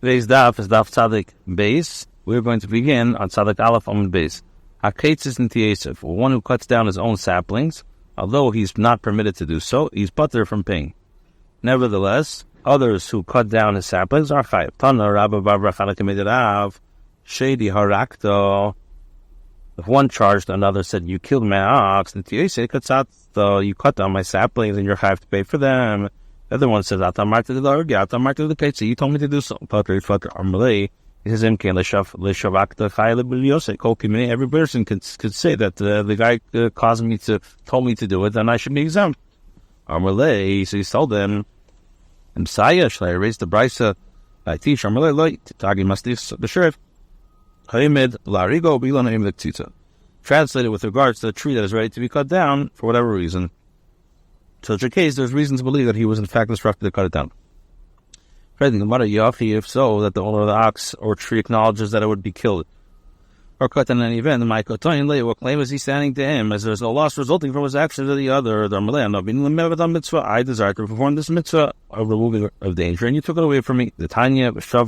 Today's daf is daf tzadik base. We're going to begin on tzadik aleph amud base. Hakeitzis nitiyesef, one who cuts down his own saplings, although he's not permitted to do so, he's butter from paying. Nevertheless, others who cut down his saplings are chayav. Tana Rabbi Bava Kamah Daf, shady harakto. If one charged another, said, "You killed my ox," you cut down my saplings, and you're chayav to pay for them. The other one says, "You told me to do so." He says, every person could say that the guy told me to do it, then I should be exempt. So he told them, "Messiah, shall I erase the brisa? I teach Tagi Mastis the sheriff. Translated with regards to the tree that is ready to be cut down for whatever reason. In such a case, there's reason to believe that he was in fact instructed to cut it down. If so, that the owner of the ox or tree acknowledges that it would be killed or cut in any event, what claim is he standing to him, as there's no loss resulting from his actions of the other? I desire to perform this mitzvah of removing of danger, and you took it away from me. The Tanya because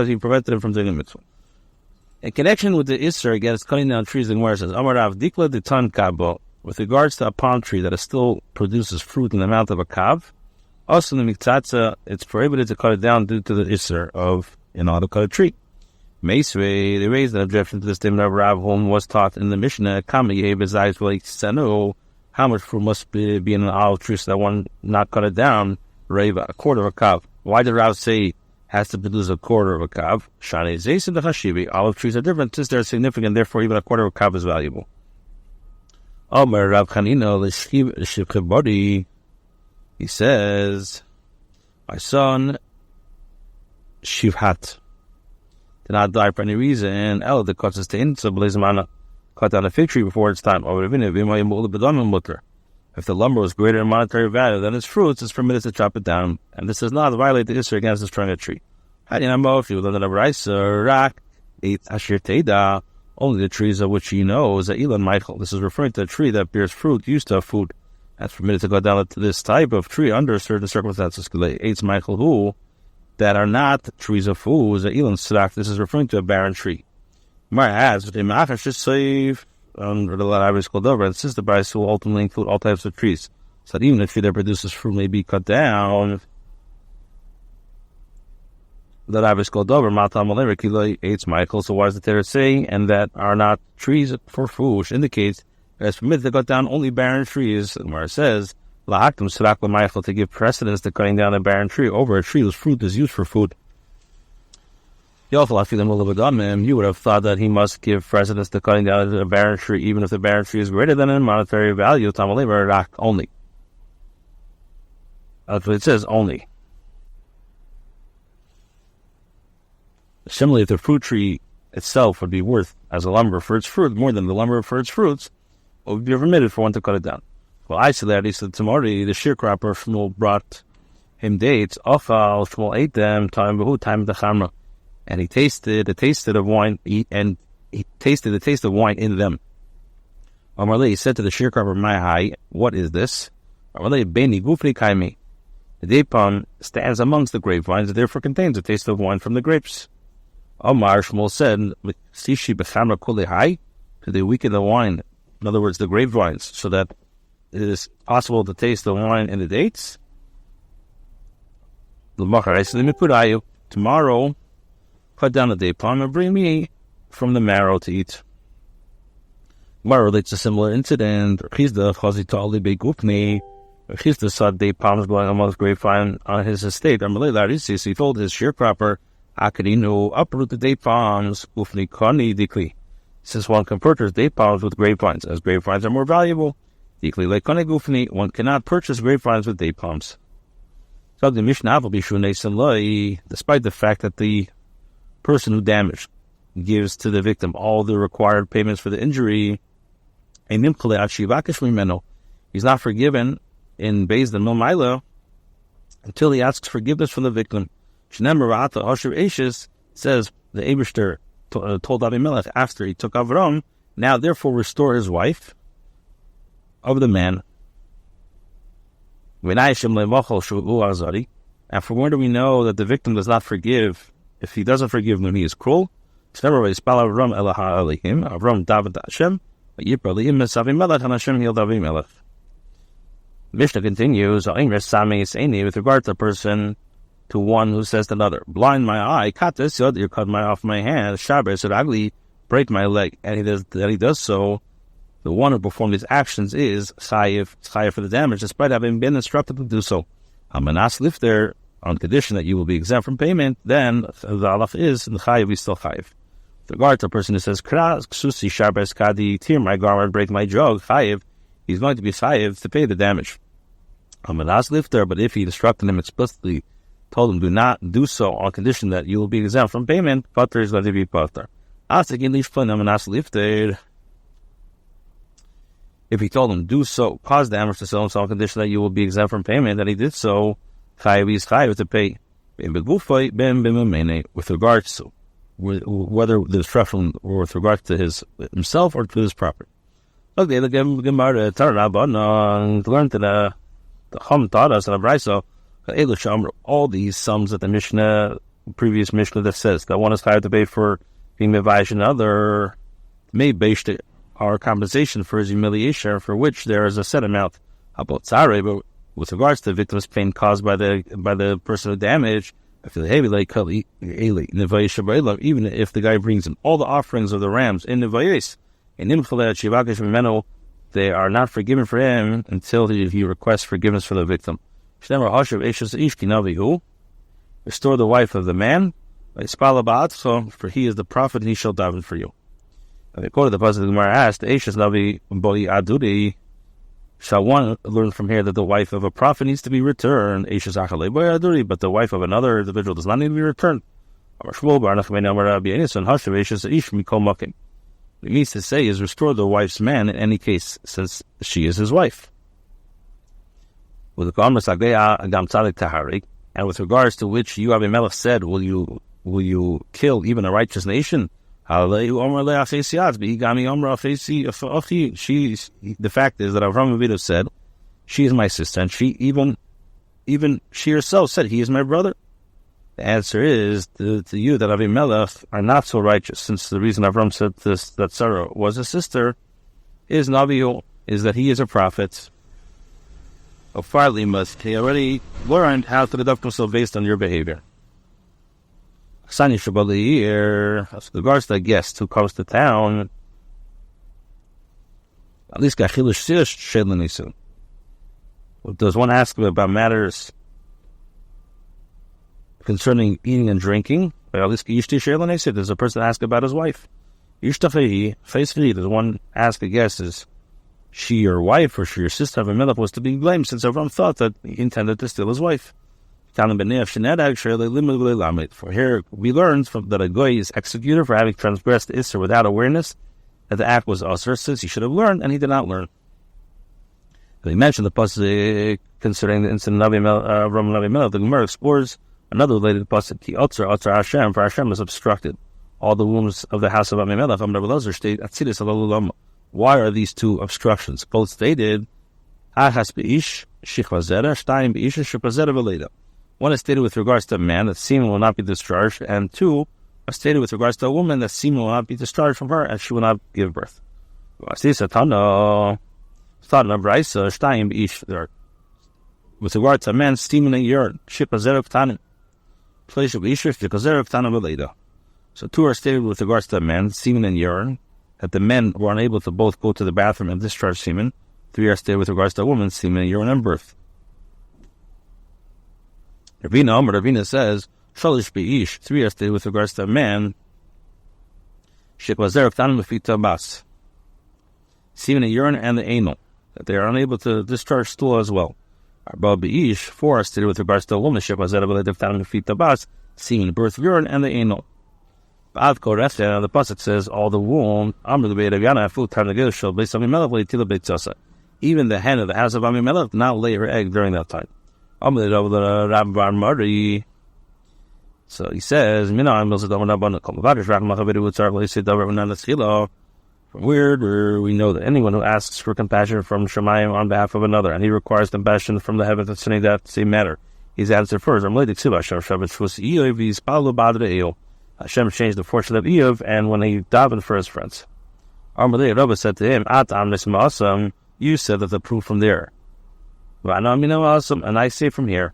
he prevented him from doing the mitzvah. In connection with the Isser against cutting down trees, and where it says, Amarav Dikla de Tan Kabo, with regards to a palm tree that still produces fruit in the amount of a kav, also in the miktatza, it's prohibited to cut it down due to the Isser of, to cut a tree. Meisvei, they raised an objection to this statement of Rav, whom was taught in the Mishnah, how much fruit must be in an olive tree so that one not cut it down, Reva, a quarter of a kav. Why did Rav say has to produce a quarter of a kav? Shane Zeis and the Hashibi, olive trees are different since they're significant, therefore even a quarter of a kav is valuable. Omer Rav Chanina l'shivchibodi, he says, my son Shivhat did not die for any reason. El the cuts to insa cut down a fig tree before its time. If the lumber was greater in monetary value than its fruits, it's permitted to chop it down, and this does not violate the issur against destroying a tree. Only the trees of which he knows that Elon Michael. This is referring to a tree that bears fruit, used to have food. That's permitted to go down to this type of tree under certain circumstances. Eitz Michael who that are not trees of food. That Elon Srak. This is referring to a barren tree. Mar adds the Machash should save under the Rabbi's called over, and since the Bryce will ultimately include all types of trees, so that even a tree that produces fruit may be cut down. The Rabbi's called over, Matam Malerikila Eitz Michael. So why is the Torah saying and that are not trees for food, which indicates that it's permitted to cut down only barren trees, where it says Lahaktim Srak Michael, to give precedence to cutting down a barren tree over a tree whose fruit is used for food. You would have thought that he must give precedence to cutting down a barren tree, even if the barren tree is greater than in monetary value. Only. That's what it says, only. Similarly, if the fruit tree itself would be worth as a lumber for its fruit more than the lumber for its fruits, it would be permitted for one to cut it down. Well, I said that he said Tamari, the sharecropper Shmuel brought him dates. Ochal Shmuel ate them. Time the chamra, and he tasted the taste of wine, and he tasted the taste of wine in them. Amarle, he said to the sharecropper, "My high, what is this?" Amarle, Beni Gufri Kaimi. The date palm stands amongst the grapevines, and therefore contains a taste of wine from the grapes. Omar Shmuel said, "Sishi bechamra kuli high." They weaken the wine, in other words, the grapevines, so that it is possible to taste the wine in the dates. Tomorrow, cut down the date palm and bring me from the marrow to eat. Gemara relates a similar incident. Chizda saw date palms growing amongst grapevine on his estate. So he told his sharecropper, Akadino, uproot the date palms, ufni kani dikli. Since one can purchase date palms with grapevines, as grapevines are more valuable, dikli like kani gufni, one cannot purchase grapevines with date palms. So the Mishnah will be despite the fact that the person who damaged gives to the victim all the required payments for the injury, he's not forgiven in Beis Din Milmaila until he asks forgiveness from the victim. Says the Eibishter told Abimelech after he took Avram, now therefore restore his wife of the man. And from where do we know that the victim does not forgive if he doesn't forgive when he is cruel? Mishnah continues, with regard to a person, to one who says to another, blind my eye, cut my off my hand, Shabbos, ugly, break my leg, and he does so. The one who performed these actions is chayiv for the damage, despite having been instructed to do so. Amanas lifter, on condition that you will be exempt from payment, then the halach is, the chayiv is still chayiv. With regard to a person who says, ksusi Shabbos kadi, tear my garment, break my jug, chayiv, he's going to be chayiv to pay the damage. Amanas lifter, but if he instructed him explicitly, told him do not do so on condition that you will be exempt from payment, pater is going to be pater. If he told him do so, cause damage to so-and-so on condition that you will be exempt from payment, that he did so, chayiv is chayiv to pay. With regards to whether the instruction or with regards to himself or to his property. Okay, the Gemara learned that the Chum taught us in a brayso, all these sums that the previous Mishnah that says that one is chayav to pay for being mevayish another, may base our compensation for his humiliation, for which there is a set amount about tzare, but with regards to the victim's pain caused by the person who damaged, even if the guy brings in all the offerings of the rams in nevayis, they are not forgiven for him until he requests forgiveness for the victim. Restore the wife of the man, for he is the prophet and he shall daven for you. And according to the passage, the Gemara asked, shall one learn from here that the wife of a prophet needs to be returned, but the wife of another individual does not need to be returned? What it means to say is restore the wife's man in any case, since she is his wife. And with regards to which you, Abimelech, said, will you kill even a righteous nation? The fact is that Avraham Avinu said, she is my sister, and she even she herself said, he is my brother. The answer is to you that Avimelech are not so righteous, since the reason Avram said this, that Sarah was a sister, is Navi, is that he is a prophet. He already learned how to deduct himself based on your behavior. As regards to a guest who comes to town, at least does one ask him about matters concerning eating and drinking? Does a person ask about his wife? Does one ask a guest, is she your wife or she your sister? Avimelech was to be blamed, since Avram thought that he intended to steal his wife. For here we learned that a goy is executed for having transgressed Isser without awareness that the act was usher, since he should have learned and he did not learn. We mentioned the pasuk concerning the incident of Avram and Avimelech. The Gemara explores another related pasuk, Ki Otzer Hashem, for Hashem has obstructed all the wombs of the house of Avimelech. Why are these two obstructions? Both stated, one is stated with regards to a man, that semen will not be discharged, and two are stated with regards to a woman, that semen will not be discharged from her, and she will not give birth. With regard to a man, semen and urine, so two are stated with regards to a man, semen and urine, that the men were unable to both go to the bathroom and discharge semen. Three are stated with regards to a woman, semen and urine, and birth. Ravina says, Shalish Beish, three are stated with regards to a man, semen and urine, and the anal, that they are unable to discharge stool as well. Arba Beish, four are stated with regards to a woman, semen, birth, urine, and the anal. The pasuk says, all the womb, even the hen of the house of Avimelech did not lay her egg during that time. So he says, From where we know that anyone who asks for compassion from Shemayim on behalf of another, and he requires compassion from the heavens concerning that same matter, he's answered first. Hashem changed the fortune of Eov, and when he davened for his friends, Rabbi said to him, you said that the proof from there. And I say from here,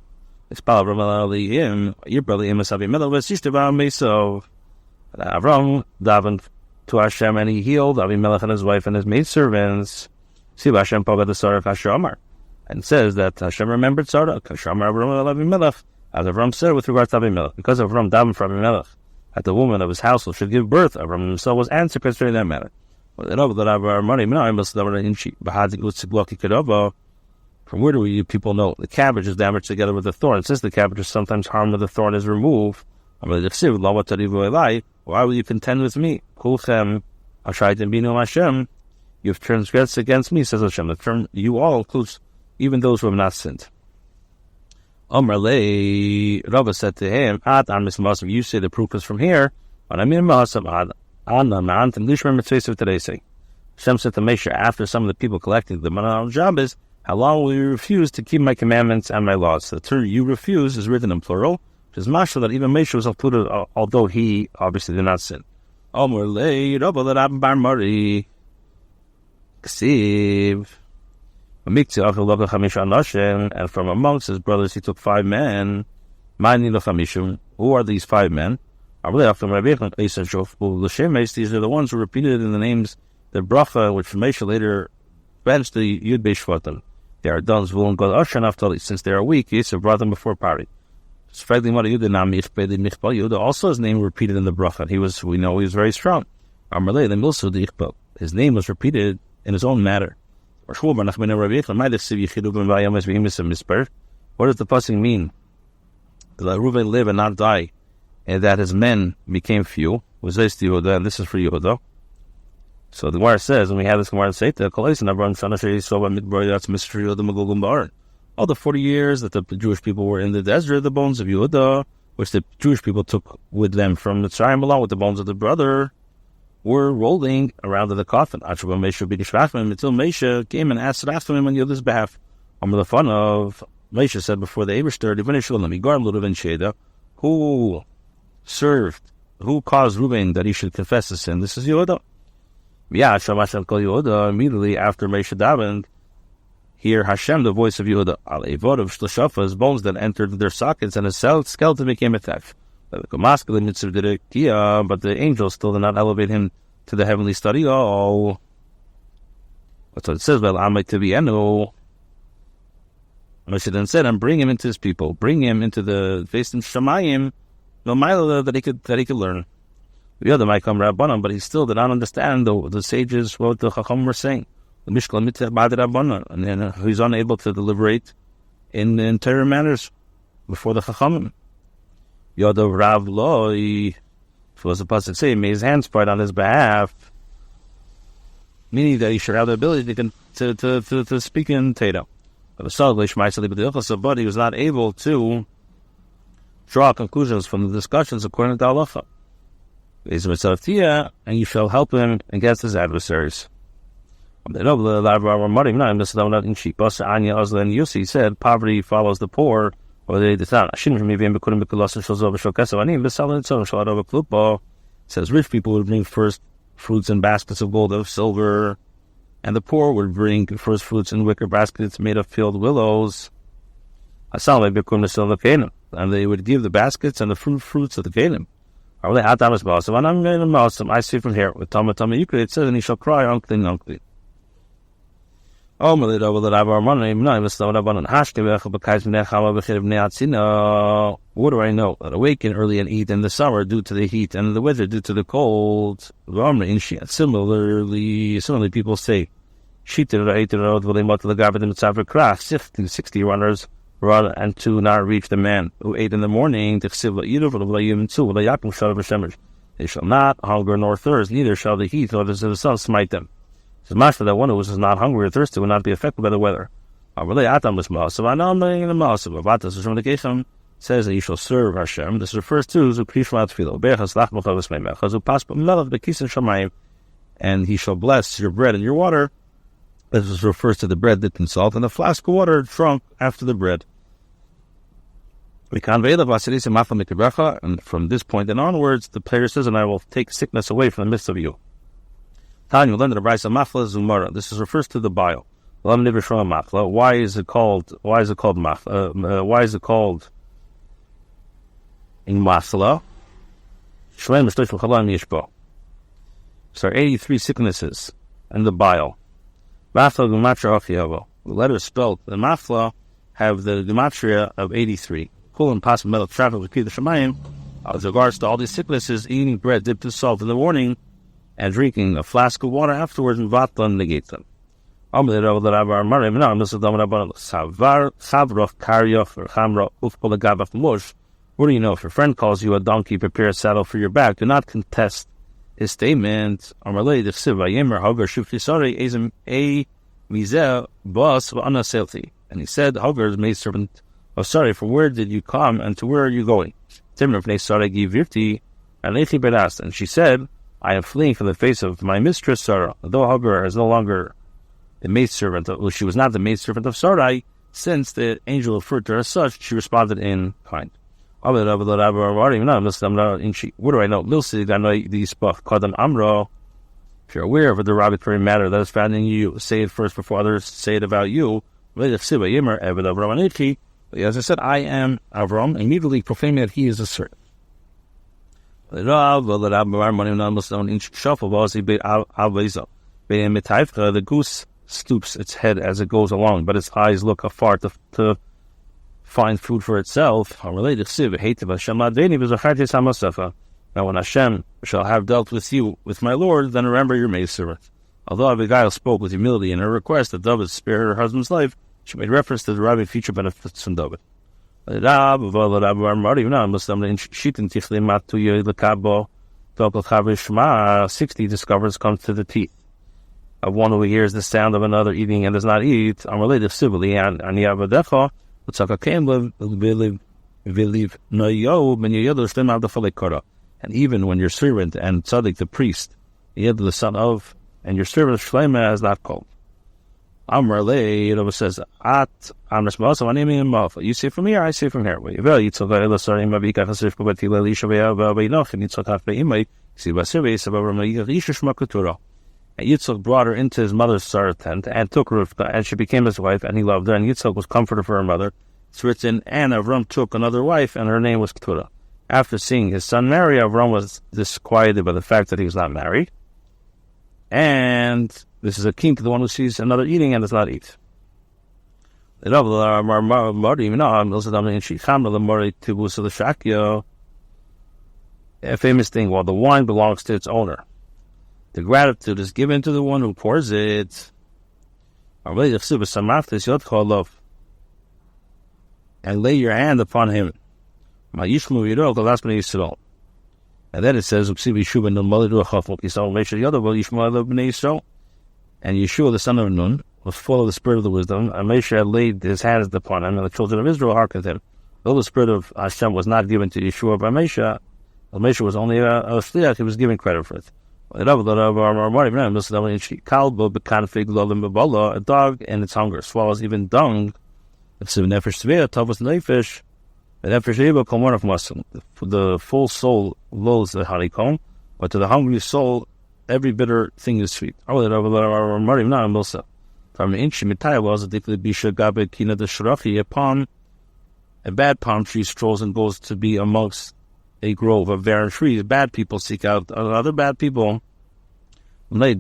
Avram davened to Hashem, and he healed Avimelech and his wife and his maidservants. And says that Hashem remembered Sarah, as Avram said with regard to Avimelech. Because Avram davened for Avimelech, that the woman of his household should give birth, Avram himself was answered concerning that matter. From where do you people know? The cabbage is damaged together with the thorn. Since the cabbage is sometimes harmed when the thorn is removed, why will you contend with me? You've transgressed against me, says Hashem. The term you all includes even those who have not sinned. Rabbi said to him, you say the proof is from here. Hashem said to Moshe, after some of the people collecting the our job is, how long will you refuse to keep my commandments and my laws? The term you refuse is written in plural, which is mashal that even Moshe was included, although he obviously did not sin. And from amongst his brothers he took 5 men. Who are these 5 men? These are the ones who repeated in the names the bracha, which Moshe later benched the Yud Beis Shvatim. They are done Zvul and Gad Asher and Naphtali. Since they are weak, Yisrael brought them before party. Also his name repeated in the bracha. We know he was very strong. His name was repeated in his own matter. What does the pasuk mean? That Reuven live and not die, and that his men became few. Was this to Yehuda, and this is for Yehuda. So the Gemara says, and we have this Gemara in Seita, all the 40 years that the Jewish people were in the desert, the bones of Yehuda, which the Jewish people took with them from Mitzrayim along with the bones of the brother, were rolling around in the coffin. Until Moshe came and asked Rachman on Yehuda's behalf. The fun of Moshe said before the Eberster, who caused Reuben that he should confess his sin? This is Yehuda. Immediately after Moshe davened, hear Hashem, the voice of Yehuda, his bones that entered their sockets, and his skeleton became attached. But the angels still did not elevate him to the heavenly study. That's what it says. Moshe then said, and bring him into his people, bring him into the face of Shemayim, that he could learn. The other might come Rabbanan, but he still did not understand the sages, what the Chacham were saying. The Mishkal Mitzvah Rabbanan, and then he's unable to deliberate in interior matters before the Chachamim. Yodav Rav Loi, was the pasuk say, made his hands spread on his behalf, meaning that he should have the ability to speak in Teda. But he was not able to draw conclusions from the discussions according to Halacha. And you shall help him against his adversaries. He said, poverty follows the poor. Says rich people would bring first fruits in baskets of gold or silver, and the poor would bring first fruits in wicker baskets made of field willows. And they would give the baskets and the fruits of the Kelim. I see from here with Tama Yukri, it says, and he shall cry, unclean, unclean. What do I know? That awaken early and eat in the summer due to the heat, and in the winter due to the cold. Similarly, people say, 60 runners run and to not reach the man who ate in the morning. They shall not hunger nor thirst, neither shall the heat nor the sun smite them. It's master that one who is not hungry or thirsty will not be affected by the weather. Says that you shall serve Hashem. This refers to and he shall bless your bread and your water. This refers to the bread dipped in salt, and the flask of water drunk after the bread. And from this point and onwards, the player says, and I will take sickness away from the midst of you. This refers to the bile. Why is it called in masala? So 83 sicknesses and the bile. The letters spelled the mafla have the gematria of 83. As regards to all these sicknesses, eating bread dipped in salt in the morning and drinking a flask of water afterwards, and vatlan negate them. What do you know? If your friend calls you a donkey, prepare a saddle for your back. Do not contest his statement. And he said, Hagar is maidservant of Sarai. From where did you come, and to where are you going? And she said, I am fleeing from the face of my mistress Sarah. Although Hagar is no longer the maidservant, she was not the maidservant of Sarai, since the angel referred to her as such, she responded in kind. What do I know? If you're aware of a derogatory matter that is found in you, say it first before others say it about you. As I said, I am Avram, immediately proclaiming that he is a servant. The goose stoops its head as it goes along, but its eyes look afar to find food for itself. Now when Hashem shall have dealt with you, with my Lord, then remember your maidservant. Although Abigail spoke with humility in her request that David spare her husband's life, she made reference to deriving future benefits from David. 60 discovers comes to the teeth of one who hears the sound of another eating and does not eat. And even when your servant and tzaddik the priest, the son of, and your servant Shlomo has not called. Amar Le, it says, you say from here, I say from here. And Yitzchak brought her into his mother's Sarah tent, and took Rivka, and she became his wife, and he loved her, and Yitzchak was comforted for her mother. It's written, and Avram took another wife, and her name was Keturah. After seeing his son marry, Avram was disquieted by the fact that he was not married. And this is akin to the one who sees another eating and does not eat. A famous thing, while the wine belongs to its owner, the gratitude is given to the one who pours it. And lay your hand upon him. And then it says, and Yeshua the son of Nun was full of the spirit of the wisdom, and Moshe had laid his hands upon him, and the children of Israel hearkened him. Though the spirit of Hashem was not given to Yeshua by Moshe, Moshe was only a shliach, he was given credit for it. A dog in its hunger swallows even dung. The full soul loathes the honeycomb, but to the hungry soul every bitter thing is sweet. Upon a bad palm tree strolls and goes to be amongst a grove of barren trees. Bad people seek out other bad people. This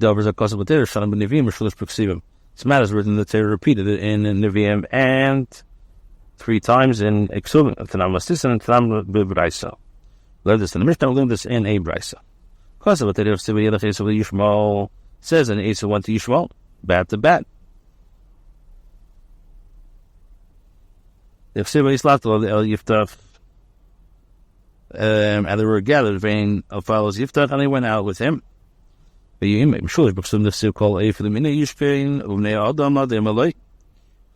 matter is written in the Torah, repeated in Nevi'im, and 3 times in Eksuvim, Tanam Mastis, and Tanam B'Braisa. Learn this in the Mishnah, learn this in a Braisa. Yishmael says, and Esau went to Yishmael, bat to bat. And they were gathered, vain of follows Yiftach, and they went out with him. They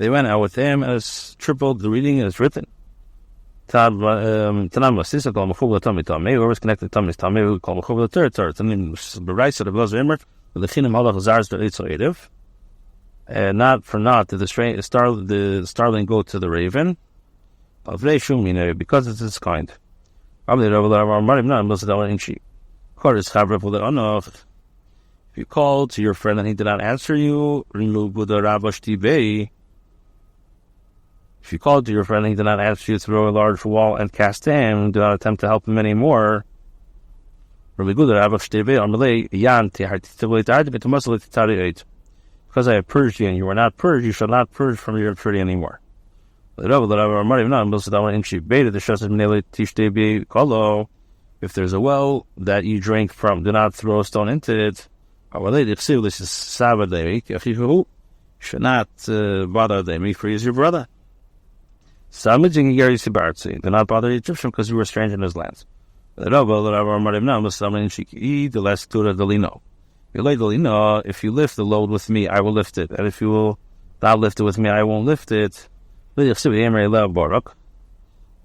went out with him, as tripled the reading as written. Whoever is connected to Tammy, we call Mechuvah the third. And not for naught did the starling go to the raven, because it's its kind. If you called to your friend and he did not answer you, if you called to your friend and he did not answer you, throw a large wall and cast him, do not attempt to help him anymore. Because I have purged you and you were not purged, you shall not purge from your impurity anymore. If there's a well that you drink from, do not throw a stone into it. Should not bother them, for he is your brother. Do not bother the Egyptian because you were a stranger in his lands. If you lift the load with me, I will lift it. And if you will not lift it with me, I won't lift it.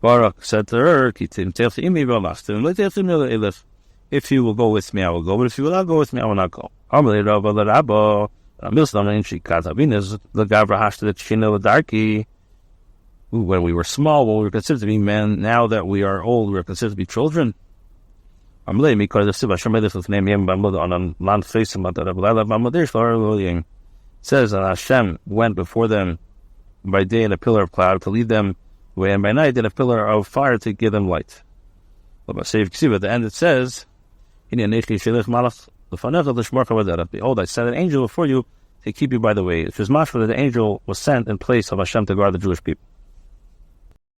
Barak said to her, if you will go with me, I will go. But if you will not go with me, I will not go. When we were small, when we were considered to be men, now that we are old, we are considered to be children. It says that Hashem went before them by day in a pillar of cloud to lead them away, and by night in a pillar of fire to give them light. At the end it says, behold, I sent an angel before you to keep you by the way. It was mashma that the angel was sent in place of Hashem to guard the Jewish people.